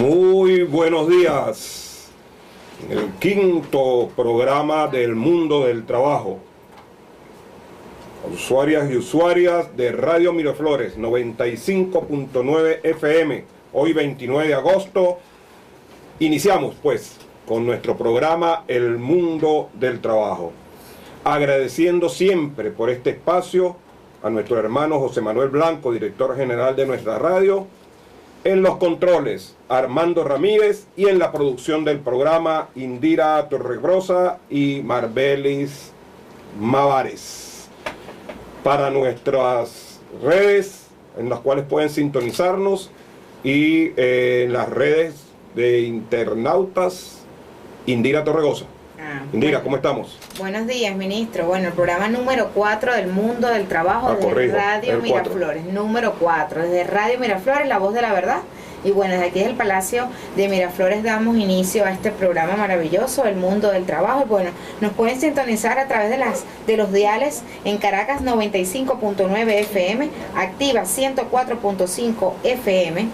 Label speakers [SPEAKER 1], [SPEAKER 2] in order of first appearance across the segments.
[SPEAKER 1] Muy buenos días. El quinto programa del mundo del trabajo. Usuarias y usuarias de Radio Miraflores 95.9 FM. Hoy 29 de agosto. Iniciamos pues con nuestro programa El Mundo del Trabajo. Agradeciendo siempre por este espacio a nuestro hermano José Manuel Blanco, director general de nuestra radio. En los controles, Armando Ramírez, y en la producción del programa, Indira Torregrosa y Marbelis Mavares. Para nuestras redes, en las cuales pueden sintonizarnos, y en las redes de internautas, Indira Torregrosa. Indira, ¿cómo estamos?
[SPEAKER 2] Buenos días, ministro. Bueno, el programa número 4 del Mundo del Trabajo desde Radio Miraflores. Número 4, desde Radio Miraflores, la voz de la verdad. Y bueno, desde aquí desde el Palacio de Miraflores damos inicio a este programa maravilloso, El Mundo del Trabajo. Y bueno, nos pueden sintonizar a través de los diales en Caracas 95.9 FM, Activa 104.5 FM,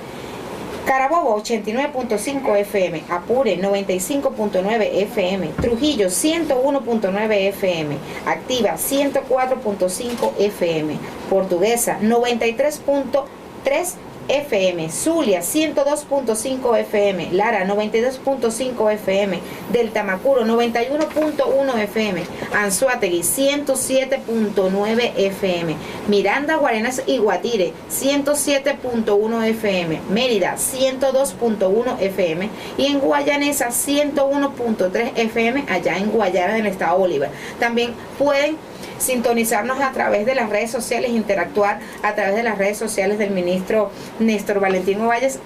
[SPEAKER 2] Carabobo 89.5 FM, Apure 95.9 FM, Trujillo 101.9 FM, Activa 104.5 FM, Portuguesa 93.3 FM, Zulia 102.5 FM, Lara 92.5 FM, Del Tamacuro 91.1 FM, Anzoátegui 107.9 FM, Miranda, Guarenas y Guatire 107.1 FM, Mérida 102.1 FM y en Guayanesa 101.3 FM allá en Guayana del estado Bolívar. También pueden sintonizarnos a través de las redes sociales, interactuar a través de las redes sociales del ministro Néstor Valentín Ovalles,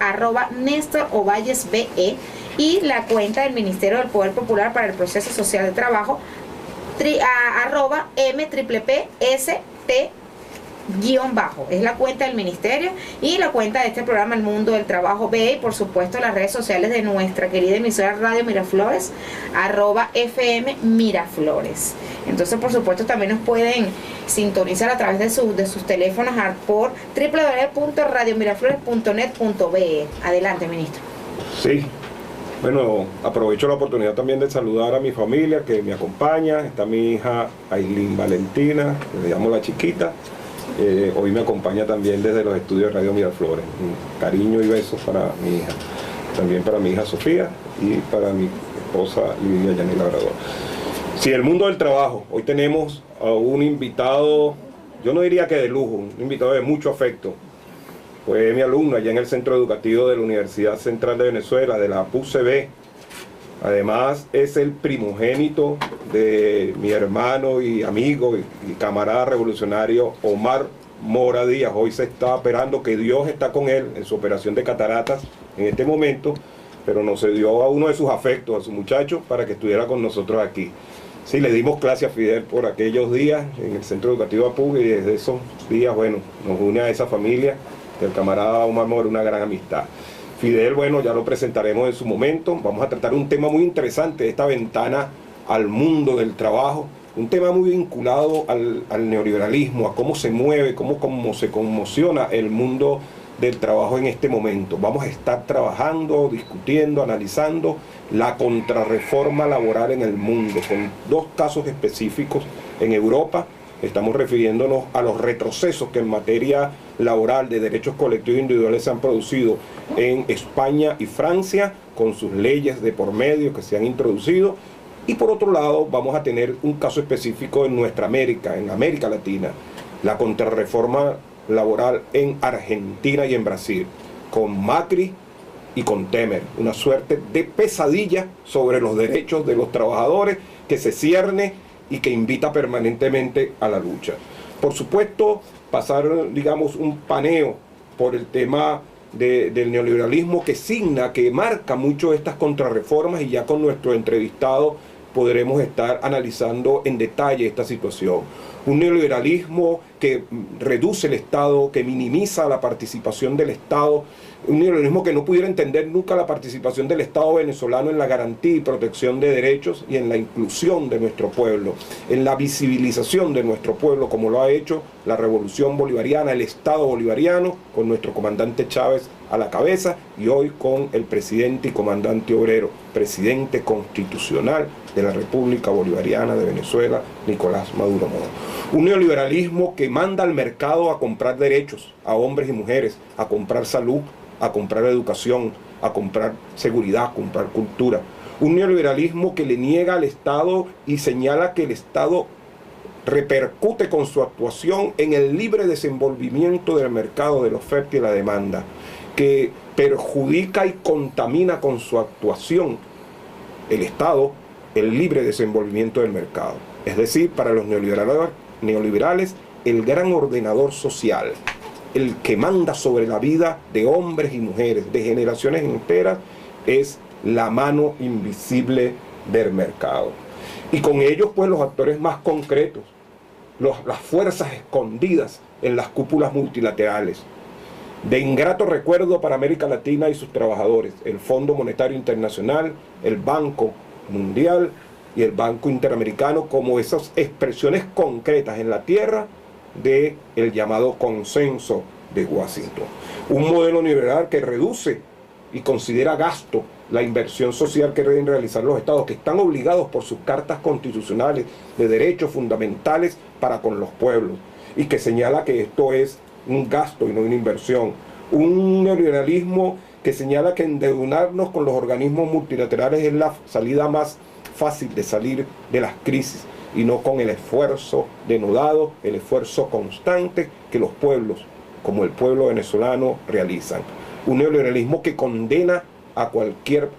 [SPEAKER 2] @Néstor Ovalles BE, y la cuenta del Ministerio del Poder Popular para el Proceso Social de Trabajo, @MPPST_, es la cuenta del ministerio, y la cuenta de este programa El Mundo del Trabajo BE, y por supuesto las redes sociales de nuestra querida emisora Radio Miraflores, @FM Miraflores. Entonces, por supuesto, también nos pueden sintonizar a través de sus teléfonos por www.radiomiraflores.net.be. Adelante, ministro.
[SPEAKER 1] Sí, bueno, aprovecho la oportunidad también de saludar a mi familia que me acompaña. Está mi hija Ailín Valentina, que le llamo la chiquita. Hoy me acompaña también desde los estudios de Radio Miraflores. Un cariño y besos para mi hija. También para mi hija Sofía y para mi esposa Lidia Yanil Labrador. Sí, el mundo del trabajo. Hoy tenemos a un invitado, yo no diría que de lujo, un invitado de mucho afecto. Fue mi alumno allá en el Centro Educativo de la Universidad Central de Venezuela, de la PUCB. Además, es el primogénito de mi hermano y amigo y camarada revolucionario Omar Mora Díaz. Hoy se está operando, que Dios está con él en su operación de cataratas en este momento, pero nos cedió a uno de sus afectos, a su muchacho, para que estuviera con nosotros aquí. Sí, le dimos clase a Fidel por aquellos días en el Centro Educativo Apug, y desde esos días, bueno, nos une a esa familia del camarada Omar Mora una gran amistad. Fidel, bueno, ya lo presentaremos en su momento. Vamos a tratar un tema muy interesante, esta ventana al mundo del trabajo, un tema muy vinculado al neoliberalismo, a cómo se mueve, cómo se conmociona el mundo del trabajo en este momento. Vamos a estar trabajando, discutiendo, analizando la contrarreforma laboral en el mundo, con dos casos específicos en Europa. Estamos refiriéndonos a los retrocesos que en materia laboral de derechos colectivos individuales se han producido en España y Francia, con sus leyes de por medio que se han introducido. Y por otro lado, vamos a tener un caso específico en nuestra América, en América Latina, la contrarreforma laboral en Argentina y en Brasil, con Macri y con Temer, una suerte de pesadilla sobre los derechos de los trabajadores que se cierne y que invita permanentemente a la lucha. Por supuesto, pasar, digamos, un paneo por el tema del neoliberalismo que signa, que marca mucho estas contrarreformas, y ya con nuestro entrevistado podremos estar analizando en detalle esta situación. un neoliberalismo que reduce el Estado, que minimiza la participación del Estado, un neoliberalismo que no pudiera entender nunca la participación del Estado venezolano en la garantía y protección de derechos y en la inclusión de nuestro pueblo, en la visibilización de nuestro pueblo, como lo ha hecho la Revolución Bolivariana, el Estado bolivariano, con nuestro comandante Chávez a la cabeza, y hoy con el presidente y comandante obrero, presidente constitucional de la República Bolivariana de Venezuela, Nicolás Maduro Moro. Un neoliberalismo que manda al mercado a comprar derechos a hombres y mujeres, a comprar salud, a comprar educación, a comprar seguridad, a comprar cultura. Un neoliberalismo que le niega al Estado y señala que el Estado repercute con su actuación en el libre desenvolvimiento del mercado de la oferta y la demanda, que perjudica y contamina con su actuación el Estado, el libre desenvolvimiento del mercado. Es decir, para los neoliberales, el gran ordenador social, el que manda sobre la vida de hombres y mujeres, de generaciones enteras, es la mano invisible del mercado. Y con ellos, pues, los actores más concretos, las fuerzas escondidas en las cúpulas multilaterales. De ingrato recuerdo para América Latina y sus trabajadores, el Fondo Monetario Internacional, el Banco Mundial y el Banco Interamericano, como esas expresiones concretas en la tierra del llamado consenso de Washington. Un modelo neoliberal que reduce y considera gasto la inversión social que deben realizar los estados, que están obligados por sus cartas constitucionales de derechos fundamentales para con los pueblos, y que señala que esto es un gasto y no una inversión. Un neoliberalismo que señala que endeudarnos con los organismos multilaterales es la salida más fácil de salir de las crisis, y no con el esfuerzo denodado, el esfuerzo constante que los pueblos, como el pueblo venezolano, realizan. Un neoliberalismo que condena a cualquier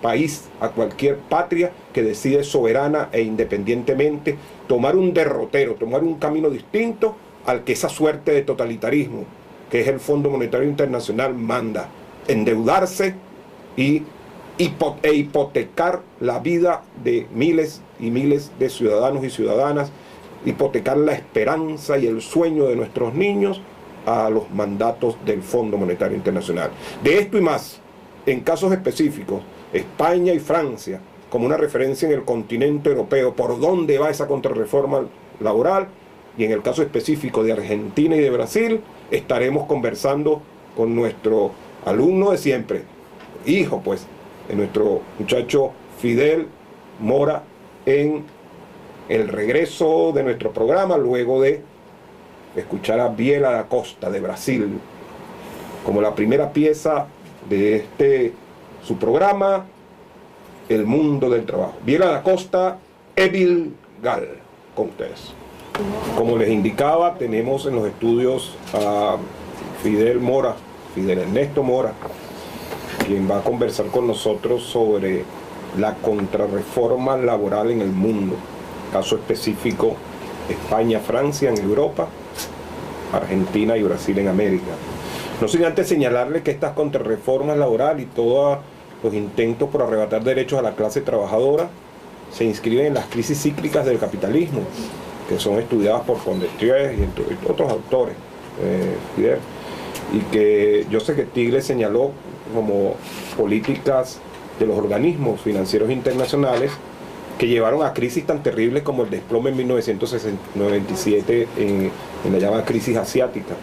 [SPEAKER 1] país, a cualquier patria que decide soberana e independientemente tomar un derrotero, tomar un camino distinto al que esa suerte de totalitarismo, que es el Fondo Monetario Internacional, manda: endeudarse e hipotecar la vida de miles y miles de ciudadanos y ciudadanas, hipotecar la esperanza y el sueño de nuestros niños a los mandatos del Fondo Monetario Internacional. De esto y más, en casos específicos, España y Francia, como una referencia en el continente europeo, por dónde va esa contrarreforma laboral, y en el caso específico de Argentina y de Brasil, estaremos conversando con nuestro alumno de siempre, hijo pues, de nuestro muchacho Fidel Mora, en el regreso de nuestro programa, luego de escuchar a Biela da Costa de Brasil, como la primera pieza de su programa, El Mundo del Trabajo. Biela da Costa, Evil Gal, con ustedes. Como les indicaba, tenemos en los estudios a Fidel Ernesto Mora, quien va a conversar con nosotros sobre la contrarreforma laboral en el mundo. Caso específico, España, Francia en Europa, Argentina y Brasil en América. No sin antes señalarles que estas contrarreformas laborales y todos los intentos por arrebatar derechos a la clase trabajadora se inscriben en las crisis cíclicas del capitalismo, que son estudiadas por Condestries y otros autores, Fidel, y que Joseph Stiglitz señaló como políticas de los organismos financieros internacionales que llevaron a crisis tan terribles como el desplome en 1997 en la llamada crisis asiática,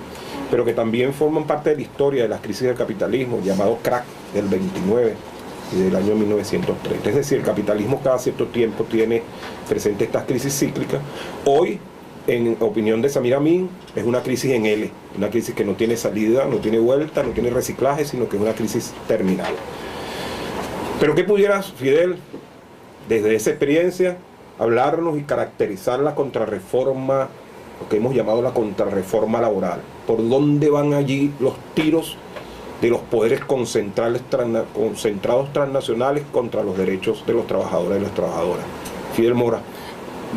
[SPEAKER 1] pero que también forman parte de la historia de las crisis del capitalismo, llamado crack del 29 y del año 1930. Es decir, el capitalismo cada cierto tiempo tiene presente estas crisis cíclicas. Hoy, en opinión de Samir Amin, es una crisis en L, una crisis que no tiene salida, no tiene vuelta, no tiene reciclaje, sino que es una crisis terminal. Pero ¿qué pudieras, Fidel, desde esa experiencia, hablarnos y caracterizar la contrarreforma, lo que hemos llamado la contrarreforma laboral? ¿Por dónde van allí los tiros de los poderes concentrados transnacionales contra los derechos de los trabajadores y las trabajadoras? Fidel Mora.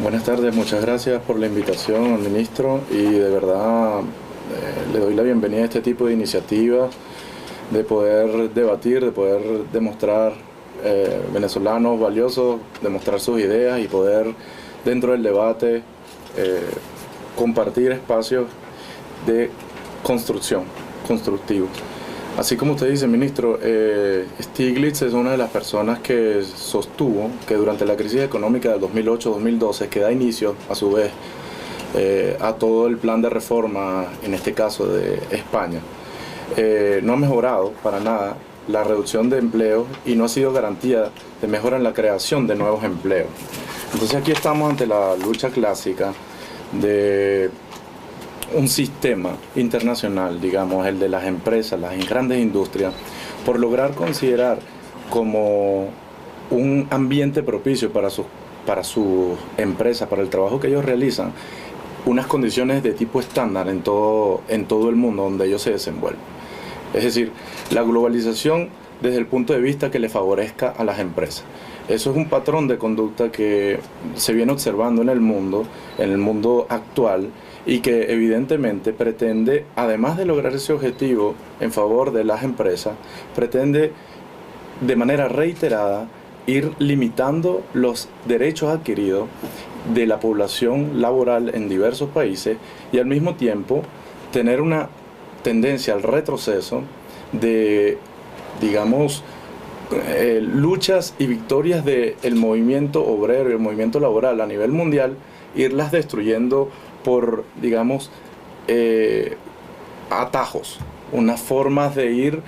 [SPEAKER 3] Buenas tardes, muchas gracias por la invitación, ministro, y de verdad le doy la bienvenida a este tipo de iniciativas, de poder debatir, de poder demostrar venezolanos valiosos, demostrar sus ideas y poder dentro del debate compartir espacios de constructivos. Así como usted dice, ministro, Stiglitz es una de las personas que sostuvo que durante la crisis económica del 2008-2012, que da inicio, a su vez, a todo el plan de reforma, en este caso de España, no ha mejorado para nada la reducción de empleos y no ha sido garantía de mejora en la creación de nuevos empleos. Entonces aquí estamos ante la lucha clásica de un sistema internacional, digamos, el de las empresas, las grandes industrias, por lograr considerar como un ambiente propicio para sus empresas, para el trabajo que ellos realizan, unas condiciones de tipo estándar en todo el mundo donde ellos se desenvuelven. Es decir, la globalización desde el punto de vista que le favorezca a las empresas. Eso es un patrón de conducta que se viene observando en el mundo actual, y que evidentemente pretende, además de lograr ese objetivo en favor de las empresas, pretende de manera reiterada ir limitando los derechos adquiridos de la población laboral en diversos países y al mismo tiempo tener una tendencia al retroceso de, digamos, luchas y victorias del movimiento obrero y el movimiento laboral a nivel mundial, irlas destruyendo por, digamos, atajos, unas formas de ir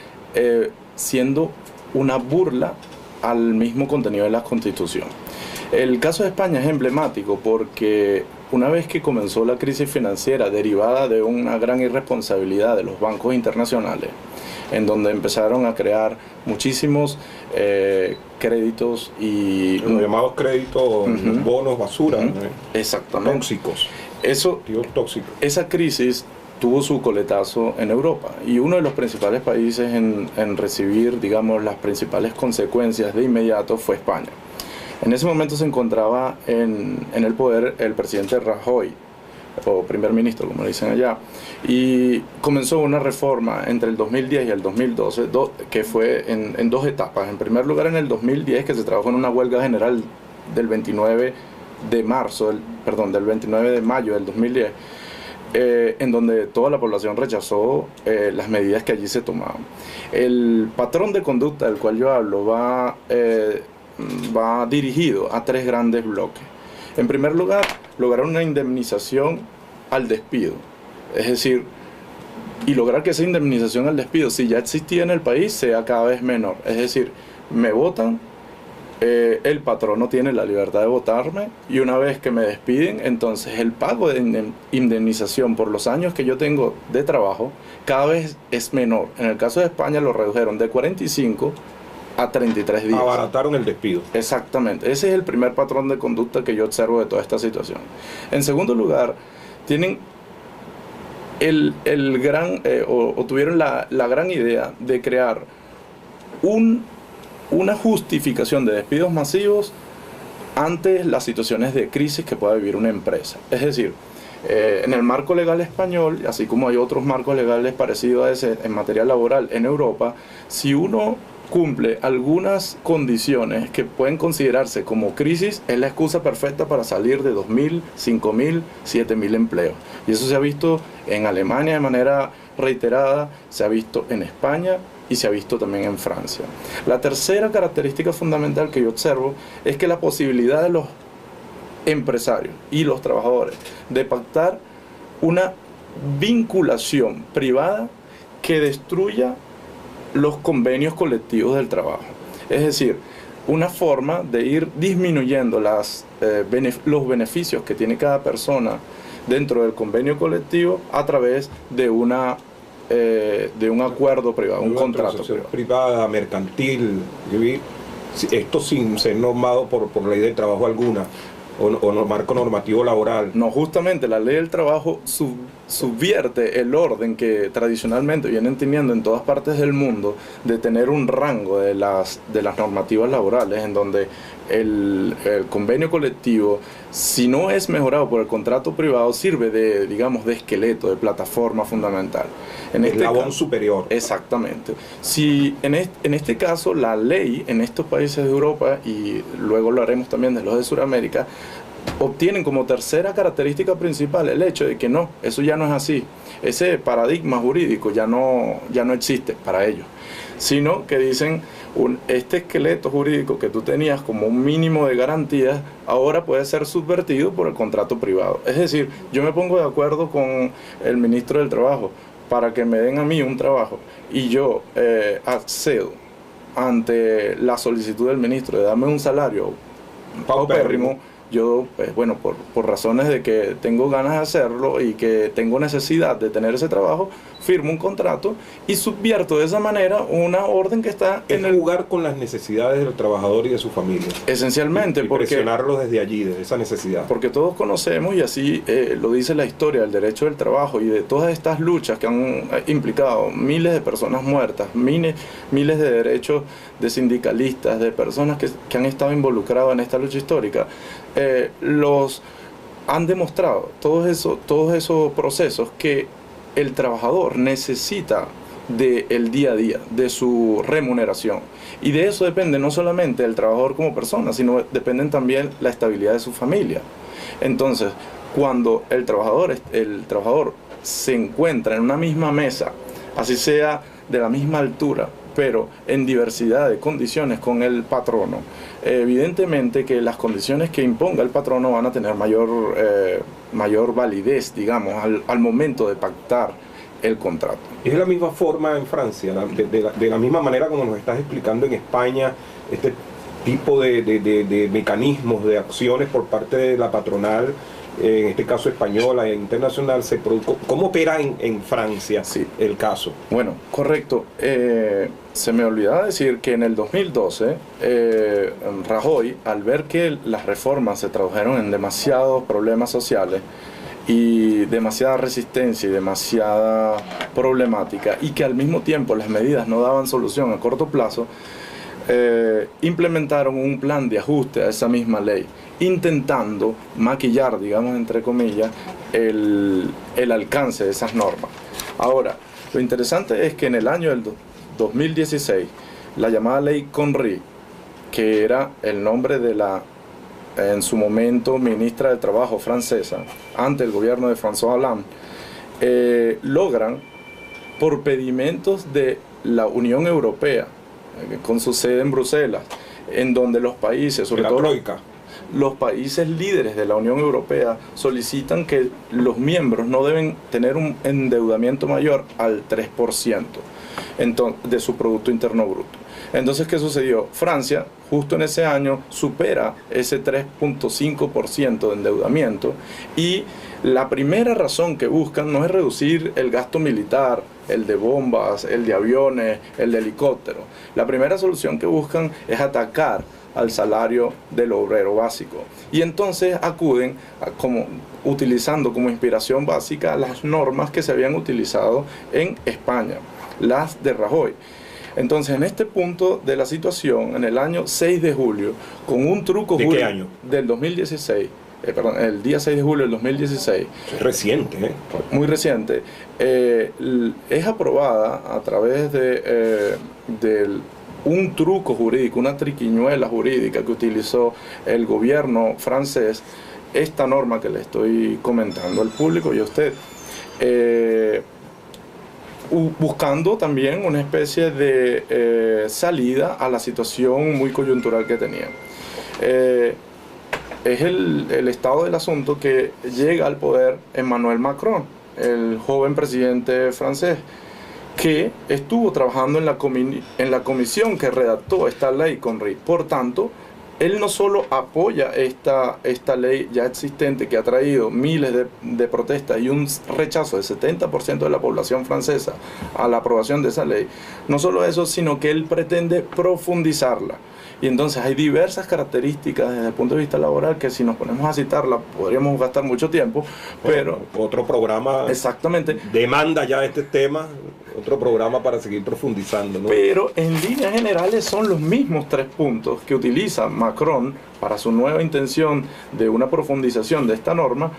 [SPEAKER 3] siendo una burla al mismo contenido de la Constitución. El caso de España es emblemático porque una vez que comenzó la crisis financiera derivada de una gran irresponsabilidad de los bancos internacionales, en donde empezaron a crear muchísimos créditos y...
[SPEAKER 1] Los llamados créditos, bonos basura,
[SPEAKER 3] exactamente,
[SPEAKER 1] tóxicos. Tóxicos.
[SPEAKER 3] Esa crisis tuvo su coletazo en Europa y uno de los principales países en recibir, digamos, las principales consecuencias de inmediato fue España. En ese momento se encontraba en el poder el presidente Rajoy, o primer ministro, como le dicen allá, y comenzó una reforma entre el 2010 y el 2012, que fue en dos etapas. En primer lugar, en el 2010, que se trabajó en una huelga general del 29 de mayo del 2010, en donde toda la población rechazó las medidas que allí se tomaban. El patrón de conducta del cual yo hablo va dirigido a tres grandes bloques. En primer lugar, lograr una indemnización al despido, es decir, y lograr que esa indemnización al despido, si ya existía en el país, sea cada vez menor. Es decir, me votan, el patrón no tiene la libertad de votarme, y una vez que me despiden, entonces el pago de indemnización por los años que yo tengo de trabajo cada vez es menor. En el caso de España lo redujeron de 45 a 33 días.
[SPEAKER 1] Abarataron el despido.
[SPEAKER 3] Exactamente. Ese es el primer patrón de conducta que yo observo de toda esta situación. En segundo lugar, tienen tuvieron la gran idea de crear una justificación de despidos masivos ante las situaciones de crisis que pueda vivir una empresa. Es decir, en el marco legal español, así como hay otros marcos legales parecidos a ese en materia laboral en Europa, si uno cumple algunas condiciones que pueden considerarse como crisis, es la excusa perfecta para salir de 2.000, 5.000, 7.000 empleos. Y eso se ha visto en Alemania de manera reiterada, se ha visto en España y se ha visto también en Francia. La tercera característica fundamental que yo observo es que la posibilidad de los empresarios y los trabajadores de pactar una vinculación privada que destruya los convenios colectivos del trabajo. Es decir, una forma de ir disminuyendo los beneficios que tiene cada persona dentro del convenio colectivo a través de un acuerdo privado, un contrato
[SPEAKER 1] privada, mercantil, esto sin ser normado por ley de trabajo alguna o marco normativo laboral.
[SPEAKER 3] No, justamente la ley del trabajo subvierte el orden que tradicionalmente vienen teniendo en todas partes del mundo de tener un rango de las normativas laborales, en donde el convenio colectivo, si no es mejorado por el contrato privado, sirve de, digamos, de esqueleto, de plataforma fundamental.
[SPEAKER 1] En el eslabón superior.
[SPEAKER 3] Exactamente. Si en este caso la ley en estos países de Europa, y luego lo haremos también de los de Sudamérica, obtienen como tercera característica principal el hecho de que no, eso ya no es así. Ese paradigma jurídico ya no existe para ellos, sino que dicen, este esqueleto jurídico que tú tenías como un mínimo de garantías, ahora puede ser subvertido por el contrato privado. Es decir, yo me pongo de acuerdo con el ministro del Trabajo para que me den a mí un trabajo y yo accedo ante la solicitud del ministro de darme un salario paupérrimo. Yo, pues, bueno, por razones de que tengo ganas de hacerlo y que tengo necesidad de tener ese trabajo, firmo un contrato y subvierto de esa manera una orden que está
[SPEAKER 1] en el jugar con las necesidades del trabajador y de su familia.
[SPEAKER 3] Esencialmente,
[SPEAKER 1] y presionarlos desde allí, desde esa necesidad.
[SPEAKER 3] Porque todos conocemos, y así lo dice la historia del derecho del trabajo y de todas estas luchas que han implicado miles de personas muertas, miles de derechos de sindicalistas, de personas que han estado involucradas en esta lucha histórica, los han demostrado todos esos procesos que el trabajador necesita del día a día, de su remuneración, y de eso depende no solamente el trabajador como persona, sino dependen también la estabilidad de su familia. Entonces, cuando el trabajador se encuentra en una misma mesa, así sea de la misma altura, pero en diversidad de condiciones con el patrono, evidentemente que las condiciones que imponga el patrono van a tener mayor validez, digamos, al momento de pactar el contrato.
[SPEAKER 1] Es de la misma forma en Francia, de la misma manera como nos estás explicando en España, este tipo de mecanismos, de acciones por parte de la patronal, en este caso española e internacional, se produjo. ¿Cómo opera en Francia el caso?
[SPEAKER 3] Bueno, correcto. Se me olvidaba decir que en el 2012, Rajoy, al ver que las reformas se tradujeron en demasiados problemas sociales y demasiada resistencia y demasiada problemática, y que al mismo tiempo las medidas no daban solución a corto plazo, implementaron un plan de ajuste a esa misma ley, intentando maquillar, digamos, entre comillas, el alcance de esas normas. Ahora, lo interesante es que en el año del 2016, la llamada ley Conry, que era el nombre de la, en su momento, ministra del Trabajo francesa, ante el gobierno de François Hollande, logran, por pedimentos de la Unión Europea, con su sede en Bruselas, en donde los países, sobre todo los países líderes de la Unión Europea, solicitan que los miembros no deben tener un endeudamiento mayor al 3% de su Producto Interno Bruto. Entonces, ¿qué sucedió? Francia, justo en ese año, supera ese 3.5% de endeudamiento, y la primera razón que buscan no es reducir el gasto militar, el de bombas, el de aviones, el de helicópteros. La primera solución que buscan es atacar al salario del obrero básico. Y entonces acuden utilizando como inspiración básica las normas que se habían utilizado en España, las de Rajoy. Entonces, en este punto de la situación, en el año 6 de julio, con un truco
[SPEAKER 1] jurídico... ¿De qué año?
[SPEAKER 3] Del 2016. El día 6 de julio del 2016.
[SPEAKER 1] Es reciente,
[SPEAKER 3] muy reciente. Es aprobada a través de un truco jurídico, una triquiñuela jurídica que utilizó el gobierno francés, esta norma que le estoy comentando al público y a usted, buscando también una especie de salida a la situación muy coyuntural que tenía. Es el estado del asunto que llega al poder Emmanuel Macron, el joven presidente francés, que estuvo trabajando en la comisión que redactó esta ley Conry. Por tanto, él no solo apoya esta ley ya existente que ha traído miles de protestas y un rechazo del 70% de la población francesa a la aprobación de esa ley, no solo eso, sino que él pretende profundizarla. Y entonces hay diversas características desde el punto de vista laboral que, si nos ponemos a citarla, podríamos gastar mucho tiempo, pero...
[SPEAKER 1] Otro programa...
[SPEAKER 3] Exactamente.
[SPEAKER 1] Demanda ya este tema, otro programa para seguir profundizando, ¿no?
[SPEAKER 3] Pero en líneas generales son los mismos 3 puntos que utiliza Macron para su nueva intención de una profundización de esta norma,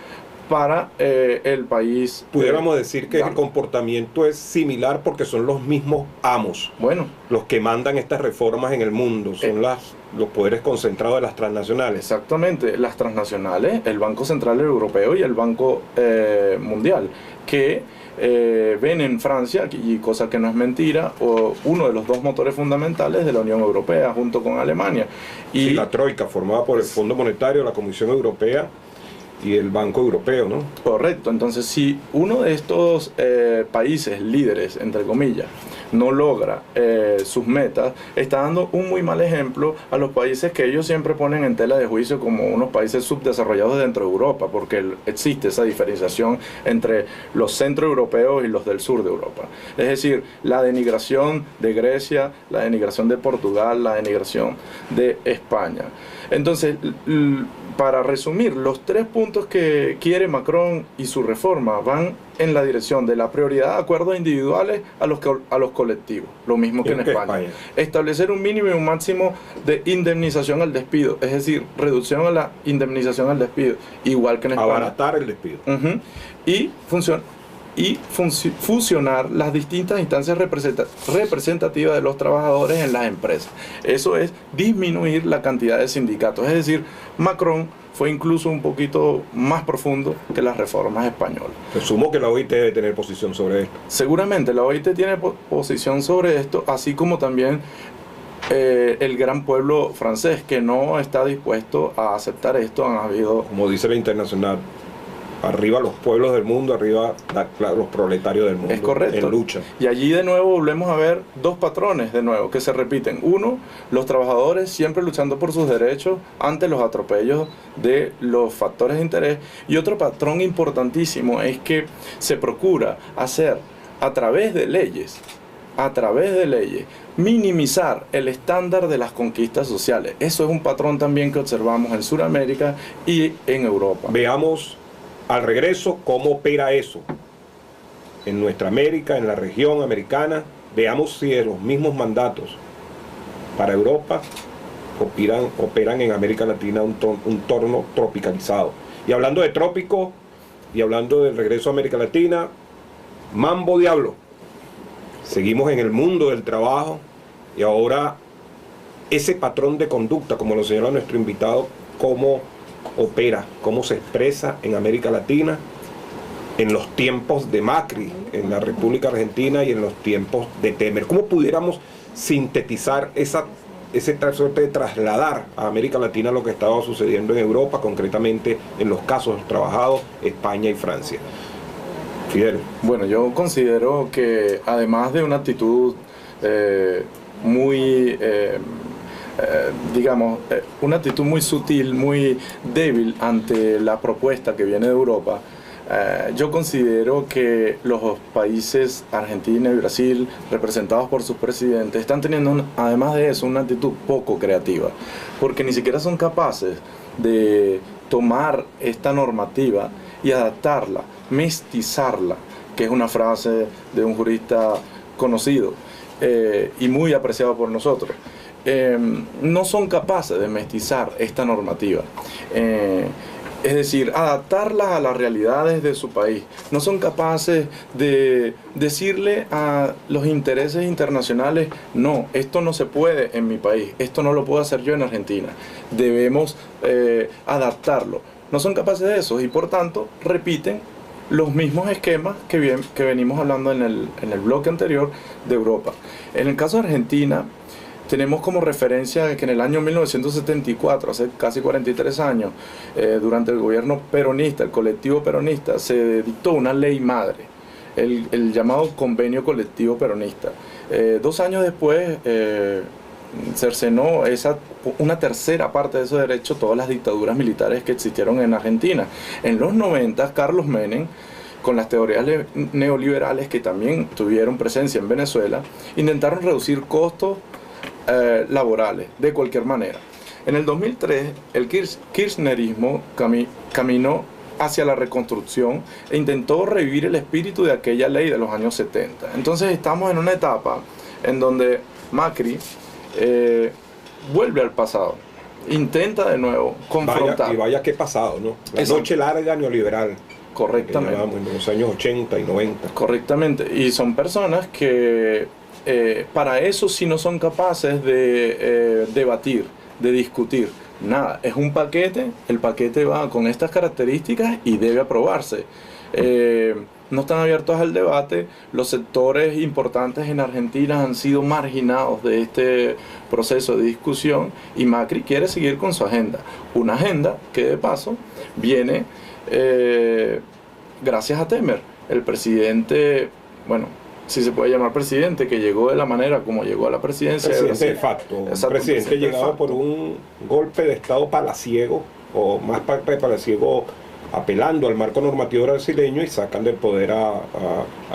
[SPEAKER 3] para el país.
[SPEAKER 1] Pudiéramos decir que el comportamiento es similar porque son los mismos amos.
[SPEAKER 3] Bueno,
[SPEAKER 1] los que mandan estas reformas en el mundo, son los poderes concentrados de las transnacionales.
[SPEAKER 3] Exactamente, las transnacionales, el Banco Central Europeo y el Banco Mundial, que ven en Francia, y cosa que no es mentira, uno de los dos motores fundamentales de la Unión Europea junto con Alemania.
[SPEAKER 1] Y la Troika, formada por el Fondo Monetario, la Comisión Europea y el Banco Europeo, ¿no?
[SPEAKER 3] Correcto. Entonces, si uno de estos países líderes, entre comillas, no logra sus metas, está dando un muy mal ejemplo a los países que ellos siempre ponen en tela de juicio como unos países subdesarrollados dentro de Europa, porque existe esa diferenciación entre los centroeuropeos y los del sur de Europa. Es decir, la denigración de Grecia, la denigración de Portugal, la denigración de España. Entonces, para resumir, los 3 puntos que quiere Macron y su reforma van en la dirección de la prioridad de acuerdos individuales a los colectivos, lo mismo que en España. Establecer un mínimo y un máximo de indemnización al despido, es decir, reducción a la indemnización al despido, igual que en España.
[SPEAKER 1] Abaratar el despido.
[SPEAKER 3] Y fusionar las distintas instancias representativas de los trabajadores en las empresas. Eso es disminuir la cantidad de sindicatos. Es decir, Macron fue incluso un poquito más profundo que las reformas españolas.
[SPEAKER 1] Presumo que la OIT debe tener posición sobre esto.
[SPEAKER 3] Seguramente la OIT tiene posición sobre esto, así como también el gran pueblo francés, que no está dispuesto a aceptar esto. Han habido,
[SPEAKER 1] como dice la internacional, arriba los pueblos del mundo, arriba los proletarios del mundo.
[SPEAKER 3] Es correcto.
[SPEAKER 1] En lucha.
[SPEAKER 3] Y allí de nuevo volvemos a ver 2 patrones de nuevo que se repiten. Uno, los trabajadores siempre luchando por sus derechos ante los atropellos de los factores de interés. Y otro patrón importantísimo es que se procura hacer a través de leyes, minimizar el estándar de las conquistas sociales. Eso es un patrón también que observamos en Sudamérica y en Europa.
[SPEAKER 1] Veamos al regreso cómo opera eso en nuestra América, en la región americana. Veamos si los mismos mandatos para Europa operan en América Latina un torno tropicalizado. Y hablando de trópico y hablando del regreso a América Latina, mambo diablo. Seguimos en el mundo del trabajo y ahora ese patrón de conducta, como lo señala nuestro invitado, cómo opera, cómo se expresa en América Latina en los tiempos de Macri en la República Argentina y en los tiempos de Temer. ¿Cómo pudiéramos sintetizar ese suerte de trasladar a América Latina lo que estaba sucediendo en Europa, concretamente en los casos trabajados España y Francia? Fidel.
[SPEAKER 3] Bueno, yo considero que además de una actitud una actitud muy sutil, muy débil ante la propuesta que viene de Europa, yo considero que los países Argentina y Brasil, representados por sus presidentes, están teniendo, además de eso, una actitud poco creativa, porque ni siquiera son capaces de tomar esta normativa y adaptarla, mestizarla, que es una frase de un jurista conocido y muy apreciado por nosotros. No son capaces de mestizar esta normativa, es decir, adaptarlas a las realidades de su país. No son capaces de decirle a los intereses internacionales: no, esto no se puede en mi país, esto no lo puedo hacer yo en Argentina, debemos adaptarlo. No son capaces de eso y por tanto repiten los mismos esquemas que venimos hablando en el bloque anterior de Europa. En el caso de Argentina, tenemos como referencia que en el año 1974, hace casi 43 años, durante el gobierno peronista, el colectivo peronista, se dictó una ley madre, el llamado Convenio Colectivo Peronista. 2 años después cercenó una tercera parte de esos derechos todas las dictaduras militares que existieron en Argentina. En los 90, Carlos Menem, con las teorías neoliberales que también tuvieron presencia en Venezuela, intentaron reducir costos laborales de cualquier manera. En el 2003 el kirchnerismo caminó hacia la reconstrucción e intentó revivir el espíritu de aquella ley de los años 70. Entonces estamos en una etapa en donde Macri vuelve al pasado, intenta de nuevo confrontar.
[SPEAKER 1] Vaya qué pasado, ¿no? La noche larga neoliberal.
[SPEAKER 3] Correctamente.
[SPEAKER 1] En los años 80 y 90.
[SPEAKER 3] Correctamente. Y son personas que para eso sí no son capaces de debatir, de discutir. Nada, es un paquete, el paquete va con estas características y debe aprobarse. No están abiertos al debate, los sectores importantes en Argentina han sido marginados de este proceso de discusión y Macri quiere seguir con su agenda. Una agenda que de paso viene gracias a Temer, el presidente, bueno, si se puede llamar presidente, que llegó de la manera como llegó a la presidencia.
[SPEAKER 1] Presidente de facto, un presidente llegado por un golpe de Estado palaciego, o más palaciego, apelando al marco normativo brasileño y sacan del poder a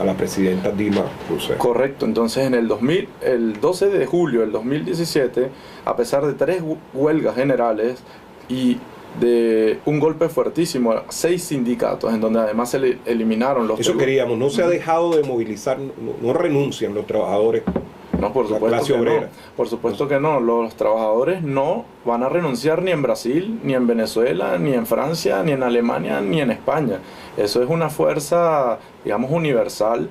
[SPEAKER 1] la presidenta Dilma Rousseff.
[SPEAKER 3] Correcto, entonces en el 12 de julio del 2017, a pesar de 3 huelgas generales y de un golpe fuertísimo a 6 sindicatos, en donde además se eliminaron los...
[SPEAKER 1] Eso queríamos, no se ha dejado de movilizar, no renuncian los trabajadores.
[SPEAKER 3] No, por supuesto que no. Por supuesto que no. Los trabajadores no van a renunciar ni en Brasil, ni en Venezuela, ni en Francia, ni en Alemania, ni en España. Eso es una fuerza, digamos, universal,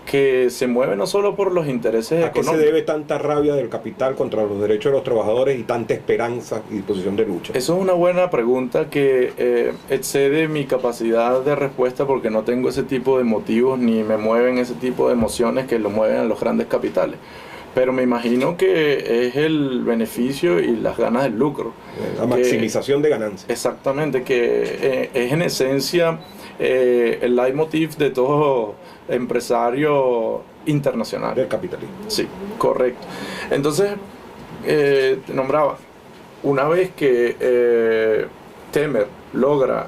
[SPEAKER 3] que se mueve no solo por los intereses económicos.
[SPEAKER 1] ¿A qué se debe tanta rabia del capital contra los derechos de los trabajadores y tanta esperanza y disposición de lucha?
[SPEAKER 3] Eso es una buena pregunta que excede mi capacidad de respuesta, porque no tengo ese tipo de motivos ni me mueven ese tipo de emociones que lo mueven a los grandes capitales. Pero me imagino que es el beneficio y las ganas del lucro.
[SPEAKER 1] La maximización de ganancias.
[SPEAKER 3] Exactamente, que es en esencia el leitmotiv de todo empresario internacional.
[SPEAKER 1] Del capitalismo.
[SPEAKER 3] Sí, correcto. Entonces, te nombraba, una vez que Temer logra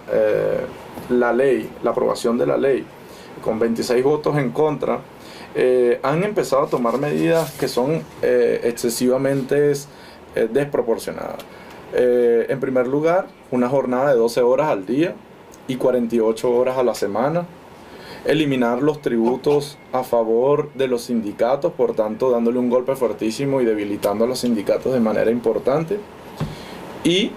[SPEAKER 3] la ley, la aprobación de la ley, con 26 votos en contra, han empezado a tomar medidas que son excesivamente desproporcionadas. En primer lugar, una jornada de 12 horas al día y 48 horas a la semana. Eliminar los tributos a favor de los sindicatos, por tanto dándole un golpe fuertísimo y debilitando a los sindicatos de manera importante. Y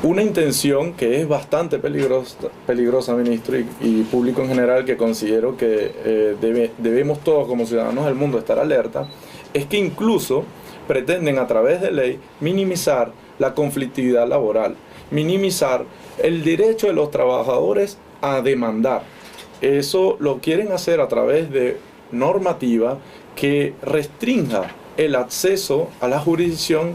[SPEAKER 3] una intención que es bastante peligrosa, ministro, y público en general, que considero que debemos todos como ciudadanos del mundo estar alerta, es que incluso pretenden a través de ley minimizar la conflictividad laboral, minimizar el derecho de los trabajadores a demandar. Eso lo quieren hacer a través de normativa que restrinja el acceso a la jurisdicción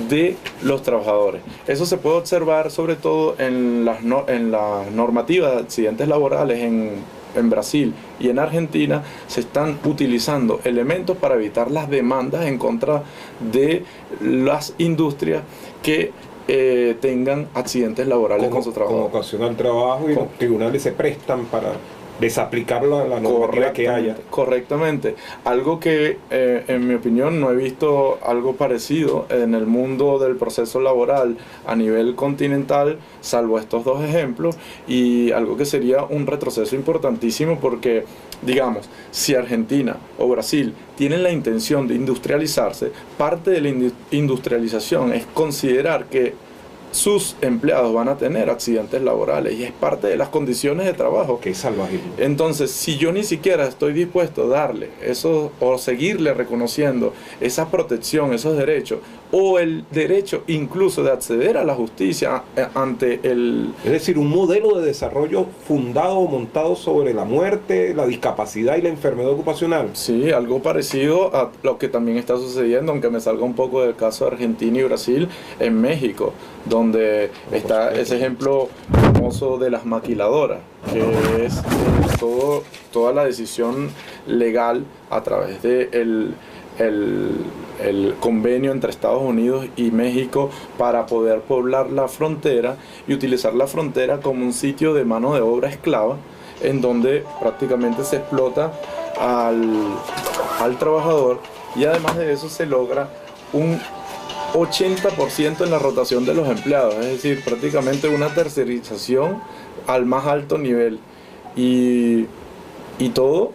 [SPEAKER 3] de los trabajadores. Eso se puede observar sobre todo en las normativas de accidentes laborales en Brasil y en Argentina. Se están utilizando elementos para evitar las demandas en contra de las industrias que tengan accidentes laborales con sus trabajadores.
[SPEAKER 1] Como ocasiona el trabajo, y los tribunales se prestan para desaplicar la normativa que haya.
[SPEAKER 3] Correctamente. Algo que, en mi opinión, no he visto algo parecido en el mundo del proceso laboral a nivel continental, salvo estos 2 ejemplos, y algo que sería un retroceso importantísimo, porque, digamos, si Argentina o Brasil tienen la intención de industrializarse, parte de la industrialización es considerar que sus empleados van a tener accidentes laborales, y es parte de las condiciones de trabajo.
[SPEAKER 1] Qué salvaje.
[SPEAKER 3] Entonces, si yo ni siquiera estoy dispuesto a darle eso, o seguirle reconociendo esa protección, esos derechos, o el derecho incluso de acceder a la justicia ante el...
[SPEAKER 1] Es decir, un modelo de desarrollo fundado o montado sobre la muerte, la discapacidad y la enfermedad ocupacional.
[SPEAKER 3] Sí, algo parecido a lo que también está sucediendo, aunque me salga un poco del caso de Argentina y Brasil, en México, donde está ese ejemplo famoso de las maquiladoras, que es toda la decisión legal a través de el convenio entre Estados Unidos y México para poder poblar la frontera y utilizar la frontera como un sitio de mano de obra esclava, en donde prácticamente se explota al trabajador, y además de eso se logra un 80% en la rotación de los empleados, es decir, prácticamente una tercerización al más alto nivel, y todo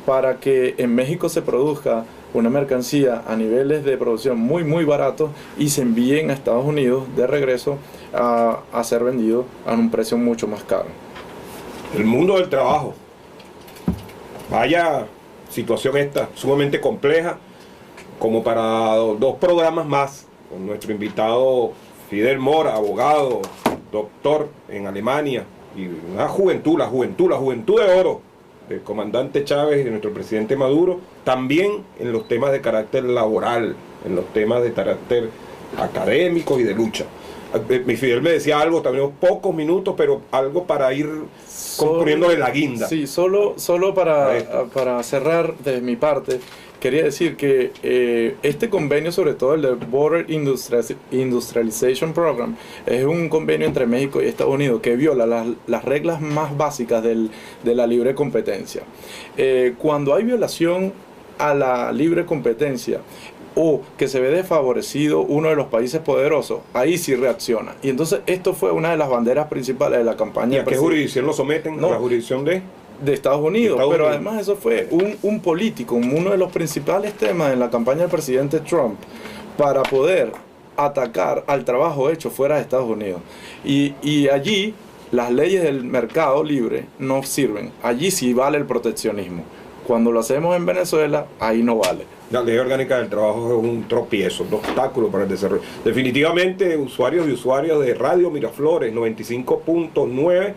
[SPEAKER 3] para que en México se produzca una mercancía a niveles de producción muy baratos y se envíen a Estados Unidos de regreso a ser vendido a un precio mucho más caro.
[SPEAKER 1] El mundo del trabajo. Vaya situación esta, sumamente compleja, como para dos programas más, con nuestro invitado Fidel Mora, abogado, doctor en Alemania, y una juventud, la juventud de oro del comandante Chávez y de nuestro presidente Maduro, también en los temas de carácter laboral, en los temas de carácter académico y de lucha. Mi Fidel me decía algo, también pocos minutos, pero algo para ir componiéndole la guinda.
[SPEAKER 3] Sí, solo para cerrar de mi parte, quería decir que este convenio, sobre todo el de Border Industrialization Program, es un convenio entre México y Estados Unidos que viola las reglas más básicas de la libre competencia. Cuando hay violación a la libre competencia, o que se ve desfavorecido uno de los países poderosos, ahí sí reacciona. Y entonces esto fue una de las banderas principales de la campaña.
[SPEAKER 1] ¿Y a qué jurisdicción lo someten?
[SPEAKER 3] No,
[SPEAKER 1] ¿a la jurisdicción de
[SPEAKER 3] Estados Unidos? Pero además eso fue un político, uno de los principales temas en la campaña del presidente Trump, para poder atacar al trabajo hecho fuera de Estados Unidos. Y allí las leyes del mercado libre no sirven. Allí sí vale el proteccionismo. Cuando lo hacemos en Venezuela, ahí no vale.
[SPEAKER 1] La ley orgánica del trabajo es un tropiezo, un obstáculo para el desarrollo. Definitivamente, usuarios y usuarias de Radio Miraflores 95.9,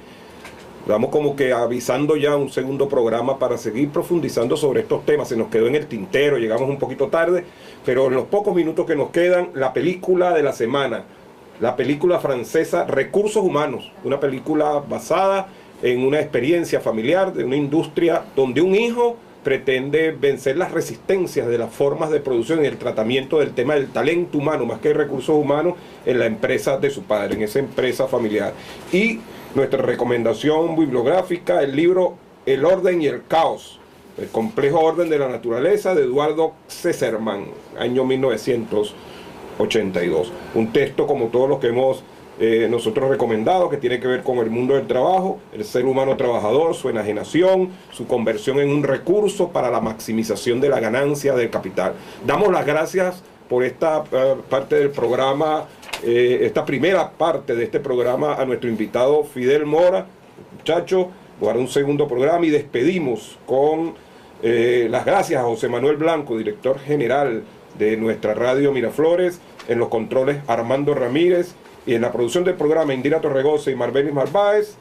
[SPEAKER 1] estamos como que avisando ya un segundo programa para seguir profundizando sobre estos temas. Se nos quedó en el tintero, llegamos un poquito tarde, pero en los pocos minutos que nos quedan, la película de la semana, la película francesa Recursos Humanos, una película basada en una experiencia familiar de una industria donde un hijo pretende vencer las resistencias de las formas de producción y el tratamiento del tema del talento humano, más que recursos humanos, en la empresa de su padre, en esa empresa familiar. Y nuestra recomendación bibliográfica, el libro El orden y el caos, el complejo orden de la naturaleza, de Eduardo Cesarman, año 1982. Un texto como todos los que hemos nosotros recomendado, que tiene que ver con el mundo del trabajo, el ser humano trabajador, su enajenación, su conversión en un recurso para la maximización de la ganancia del capital. Damos las gracias por esta parte del programa, esta primera parte de este programa, a nuestro invitado Fidel Mora. Muchachos, voy a dar un segundo programa y despedimos con las gracias a José Manuel Blanco, director general de nuestra radio Miraflores, en los controles Armando Ramírez, y en la producción del programa Indira Torregosa y Marbelis Marváez.